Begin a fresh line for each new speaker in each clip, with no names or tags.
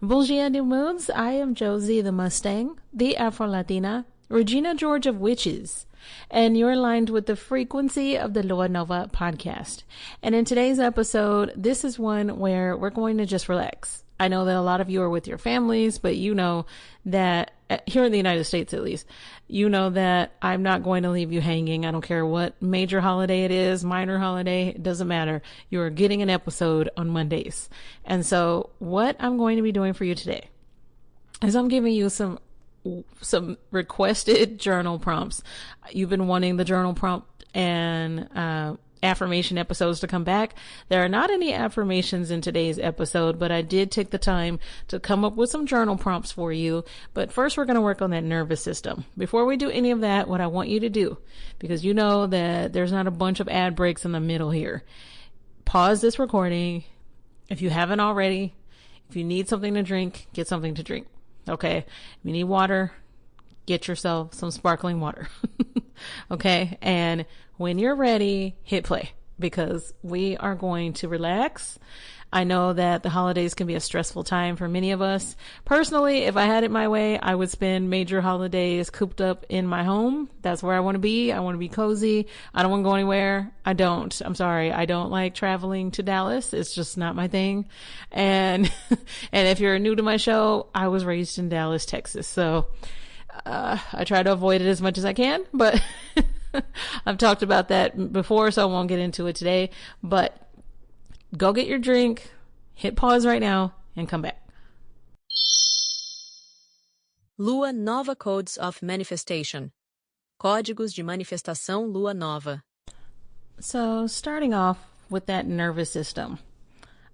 Bonjour new moons. I am Josie the Mustang, the Afro-Latina, Regina George of Witches, and you're aligned with the frequency of the luanovapodcast. And in today's episode, this is one where we're going to just relax. I know that a lot of you are with your families, but you know that here in the United States, at least, you know that I'm not going to leave you hanging. I don't care what major holiday it is, minor holiday, it doesn't matter. You are getting an episode on Mondays. And so what I'm going to be doing for you today is I'm giving you some requested journal prompts. You've been wanting the journal prompt and affirmation episodes to come back. There are not any affirmations in today's episode, but I did take the time to come up with some journal prompts for you. But first, we're going to work on that nervous system. Before we do any of that, what I want you to do, because you know that there's not a bunch of ad breaks in the middle here, pause this recording. If you haven't already, if you need something to drink, get something to drink. Okay. If you need water, get yourself some sparkling water. Okay. And when you're ready, hit play, because we are going to relax. I know that the holidays can be a stressful time for many of us. Personally, if I had it my way, I would spend major holidays cooped up in my home. That's where I want to be. I want to be cozy. I don't want to go anywhere. I'm sorry. I don't like traveling to Dallas. It's just not my thing. And, and if you're new to my show, I was raised in Dallas, Texas. So, I try to avoid it as much as I can, but I've talked about that before, so I won't get into it today. But go get your drink, hit pause right now, and come back.
Lua Nova Codes of Manifestation. Códigos de manifestação Lua Nova.
So, starting off with that nervous system,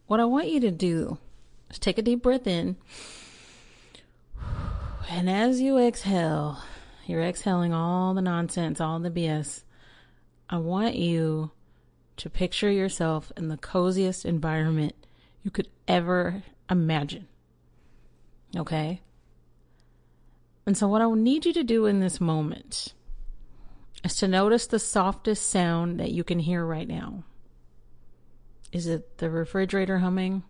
what I want you to do is take a deep breath in. And as you exhale, you're exhaling all the nonsense, all the BS. I want you to picture yourself in the coziest environment you could ever imagine. Okay? And so what I need you to do in this moment is to notice the softest sound that you can hear right now. Is it the refrigerator humming?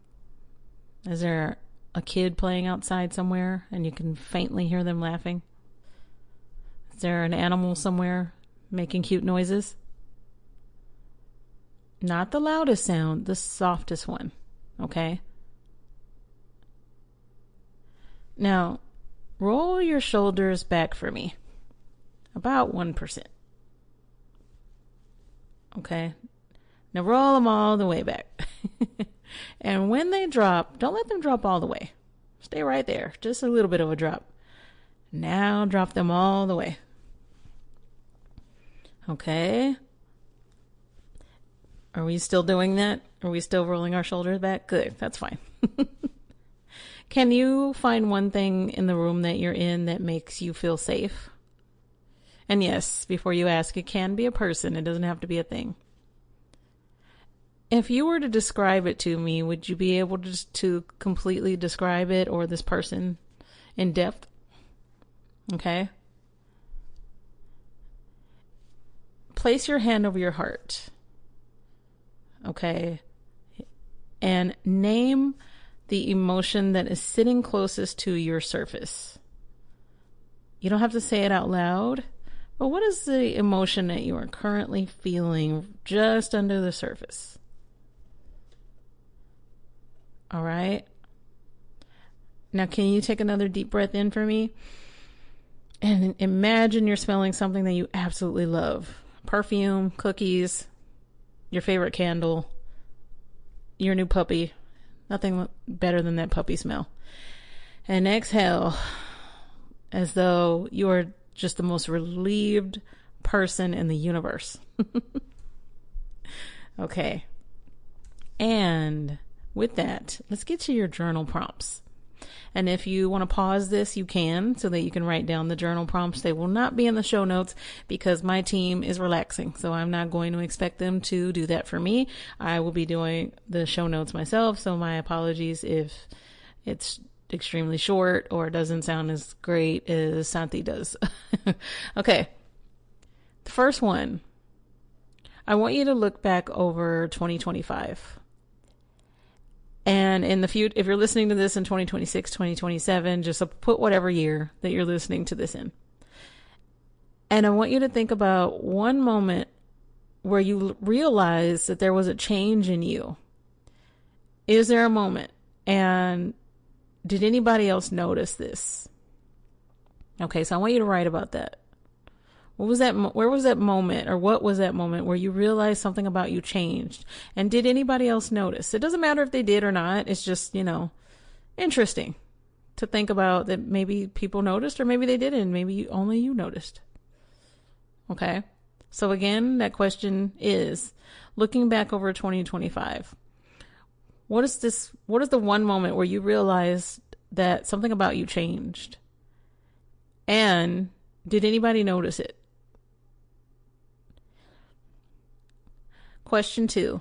Is there a kid playing outside somewhere and you can faintly hear them laughing? Is there an animal somewhere making cute noises? Not the loudest sound, the softest one. Okay? Now, roll your shoulders back for me. About 1%. Okay? Now roll them all the way back. And when they drop, don't let them drop all the way. Stay right there. Just a little bit of a drop. Now drop them all the way. Okay. Are we still doing that? Are we still rolling our shoulders back? Good. That's fine. Can you find one thing in the room that you're in that makes you feel safe? And yes, before you ask, it can be a person. It doesn't have to be a thing. If you were to describe it to me, would you be able to completely describe it or this person in depth? Okay. Place your hand over your heart. Okay. And name the emotion that is sitting closest to your surface. You don't have to say it out loud, but what is the emotion that you are currently feeling just under the surface? All right. Now, can you take another deep breath in for me? And imagine you're smelling something that you absolutely love. Perfume, cookies, your favorite candle, your new puppy. Nothing better than that puppy smell. And exhale as though you are just the most relieved person in the universe. Okay. And with that, let's get to your journal prompts. And if you want to pause this, you can, so that you can write down the journal prompts. They will not be in the show notes because my team is relaxing. So I'm not going to expect them to do that for me. I will be doing the show notes myself. So my apologies if it's extremely short or doesn't sound as great as Santi does. Okay. The first one, I want you to look back over 2025. And in the future, if you're listening to this in 2026, 2027, just put whatever year that you're listening to this in. And I want you to think about one moment where you realize that there was a change in you. Is there a moment? And did anybody else notice this? Okay, so I want you to write about that. What was that? Where was that moment, or what was that moment where you realized something about you changed? And did anybody else notice? It doesn't matter if they did or not. It's just, interesting to think about that maybe people noticed, or maybe they didn't. Maybe only you noticed. Okay. So again, that question is, looking back over 2025, what is the one moment where you realized that something about you changed? And did anybody notice it? Question 2.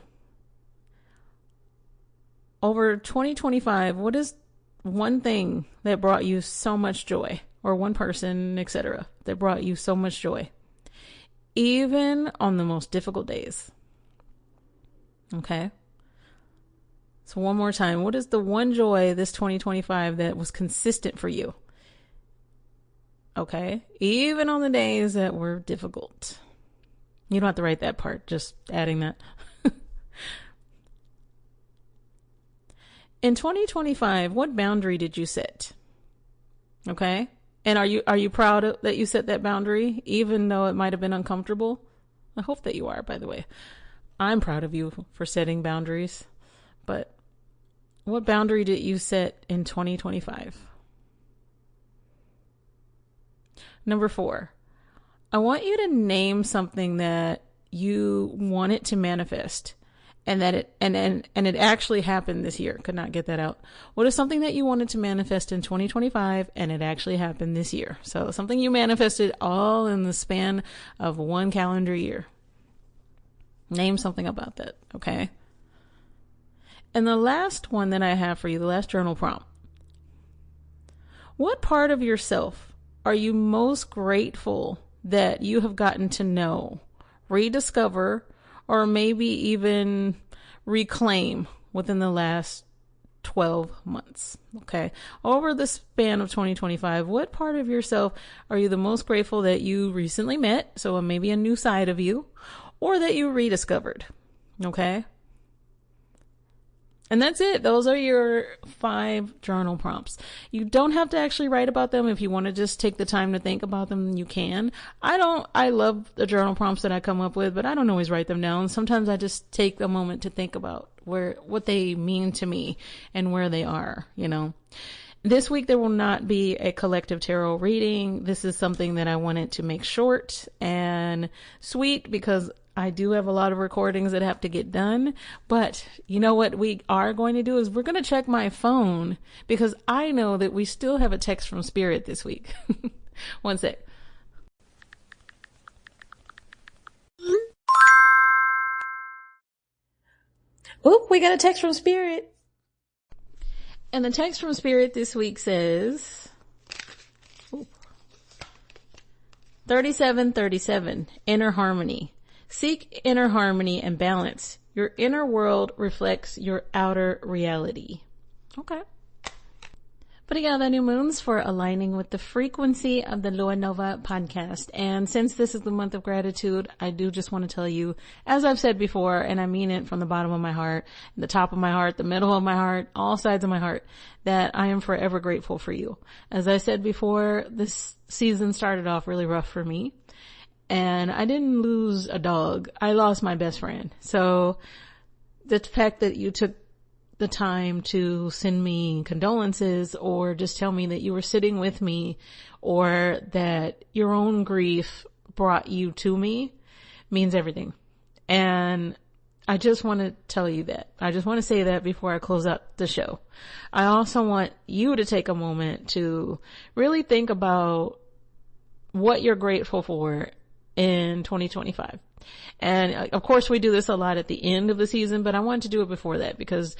Over 2025, what is one thing that brought you so much joy, or one person, etc., that brought you so much joy, even on the most difficult days? Okay. So one more time, what is the one joy this 2025 that was consistent for you? Okay. Even on the days that were difficult. You don't have to write that part, just adding that. In 2025, what boundary did you set? Okay. And are you proud that you set that boundary, even though it might have been uncomfortable? I hope that you are, by the way. I'm proud of you for setting boundaries. But what boundary did you set in 2025? Number 4, I want you to name something that you want it to manifest, and that it actually happened this year. Could not get that out. What is something that you wanted to manifest in 2025 and it actually happened this year? So something you manifested all in the span of one calendar year. Name something about that, okay? And the last one that I have for you, the last journal prompt. What part of yourself are you most grateful that you have gotten to know, rediscover, or maybe even reclaim within the last 12 months? Okay. Over the span of 2025, what part of yourself are you the most grateful that you recently met? So maybe a new side of you, or that you rediscovered. Okay. And that's it. Those are your 5 journal prompts. You don't have to actually write about them. If you want to just take the time to think about them, you can. I love the journal prompts that I come up with, but I don't always write them down. Sometimes I just take a moment to think about what they mean to me and where they are, This week there will not be a collective tarot reading. This is something that I wanted to make short and sweet because I do have a lot of recordings that have to get done. But you know what we are going to do is we're going to check my phone, because I know that we still have a text from Spirit this week. One sec. Oh, we got a text from Spirit. And the text from Spirit this week says, 3737, inner harmony. Seek inner harmony and balance. Your inner world reflects your outer reality. Okay. Putting out the new moons for aligning with the frequency of the Lua Nova podcast. And since this is the month of gratitude, I do just want to tell you, as I've said before, and I mean it from the bottom of my heart, the top of my heart, the middle of my heart, all sides of my heart, that I am forever grateful for you. As I said before, this season started off really rough for me. And I didn't lose a dog. I lost my best friend. So the fact that you took the time to send me condolences, or just tell me that you were sitting with me, or that your own grief brought you to me, means everything. And I just want to tell you that. I just want to say that before I close out the show. I also want you to take a moment to really think about what you're grateful for in 2025. And of course we do this a lot at the end of the season, but I wanted to do it before that, because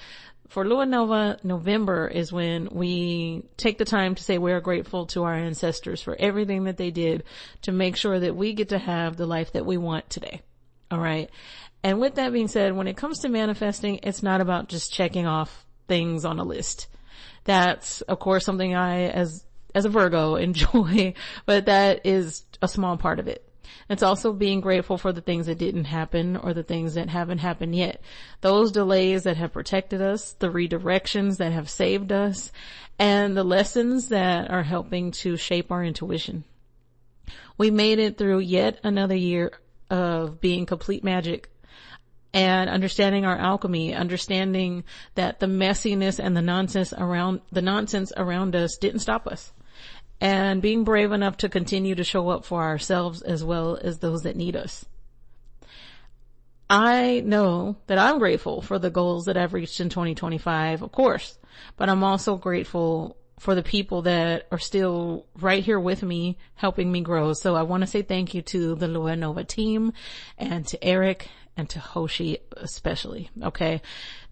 for Lua Nova, November is when we take the time to say we are grateful to our ancestors for everything that they did to make sure that we get to have the life that we want today. All right. And with that being said, when it comes to manifesting, it's not about just checking off things on a list. That's, of course, something I, as a Virgo, enjoy, but that is a small part of it. It's also being grateful for the things that didn't happen or the things that haven't happened yet. Those delays that have protected us, the redirections that have saved us, and the lessons that are helping to shape our intuition. We made it through yet another year of being complete magic and understanding our alchemy, understanding that the messiness and the nonsense around us didn't stop us, and being brave enough to continue to show up for ourselves as well as those that need us. I know that I'm grateful for the goals that I've reached in 2025, of course, but I'm also grateful for the people that are still right here with me, helping me grow. So I want to say thank you to the Lua Nova team and to Eric and to Hoshi especially. Okay.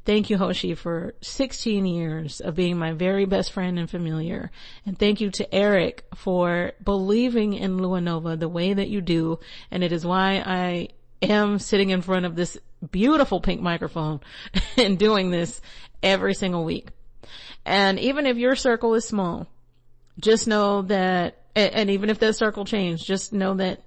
Thank you, Hoshi, for 16 years of being my very best friend and familiar. And thank you to Eric for believing in Lua Nova the way that you do. And it is why I am sitting in front of this beautiful pink microphone and doing this every single week. And even if your circle is small, just know that, and even if that circle changed, just know that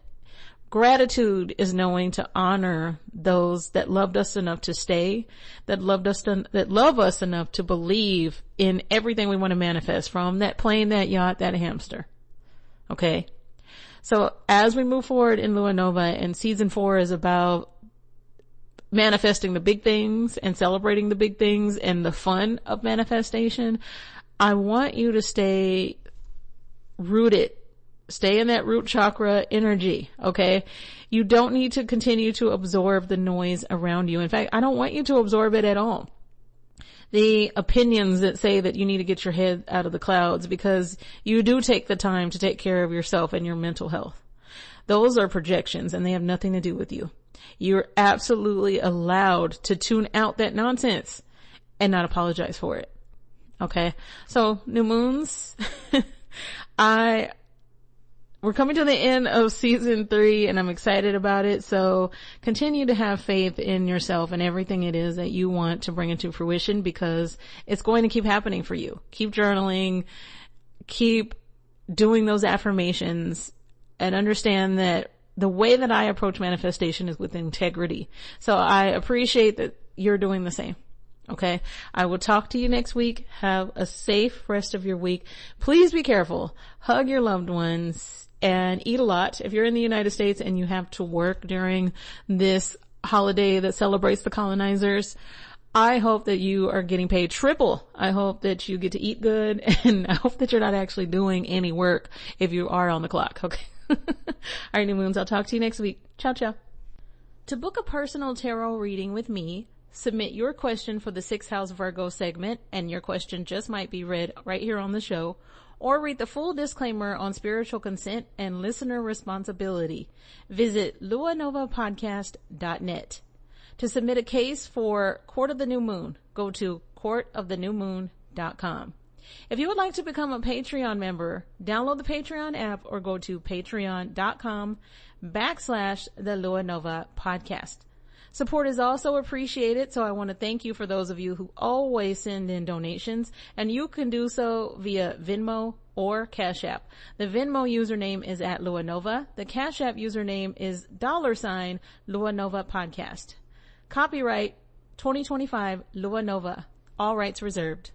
gratitude is knowing to honor those that loved us enough to stay, that love us enough to believe in everything we want to manifest, from that plane, that yacht, that hamster. Okay. So as we move forward in Lua Nova, and season 4 is about manifesting the big things and celebrating the big things and the fun of manifestation, I want you to stay rooted. Stay in that root chakra energy, okay? You don't need to continue to absorb the noise around you. In fact, I don't want you to absorb it at all. The opinions that say that you need to get your head out of the clouds because you do take the time to take care of yourself and your mental health. Those are projections and they have nothing to do with you. You're absolutely allowed to tune out that nonsense and not apologize for it. Okay? So, new moons, we're coming to the end of season 3 and I'm excited about it. So continue to have faith in yourself and everything it is that you want to bring into fruition, because it's going to keep happening for you. Keep journaling, keep doing those affirmations, and understand that the way that I approach manifestation is with integrity. So I appreciate that you're doing the same. Okay. I will talk to you next week. Have a safe rest of your week. Please be careful. Hug your loved ones and eat a lot. If you're in the United States and you have to work during this holiday that celebrates the colonizers, I hope that you are getting paid triple. I hope that you get to eat good, and I hope that you're not actually doing any work if you are on the clock. Okay. All right, new moons. I'll talk to you next week. Ciao, ciao. To book a personal tarot reading with me, submit your question for the 6th House Virgo segment, and your question just might be read right here on the show, or read the full disclaimer on spiritual consent and listener responsibility. Visit luanovapodcast.net. To submit a case for Court of the New Moon, go to courtofthenewmoon.com. If you would like to become a Patreon member, download the Patreon app or go to patreon.com/the Lua Nova podcast. Support is also appreciated, so I want to thank you for those of you who always send in donations, and you can do so via Venmo or Cash App. The Venmo username is @LuaNova. The Cash App username is $LuaNova Podcast. Copyright 2025 Lua Nova. All rights reserved.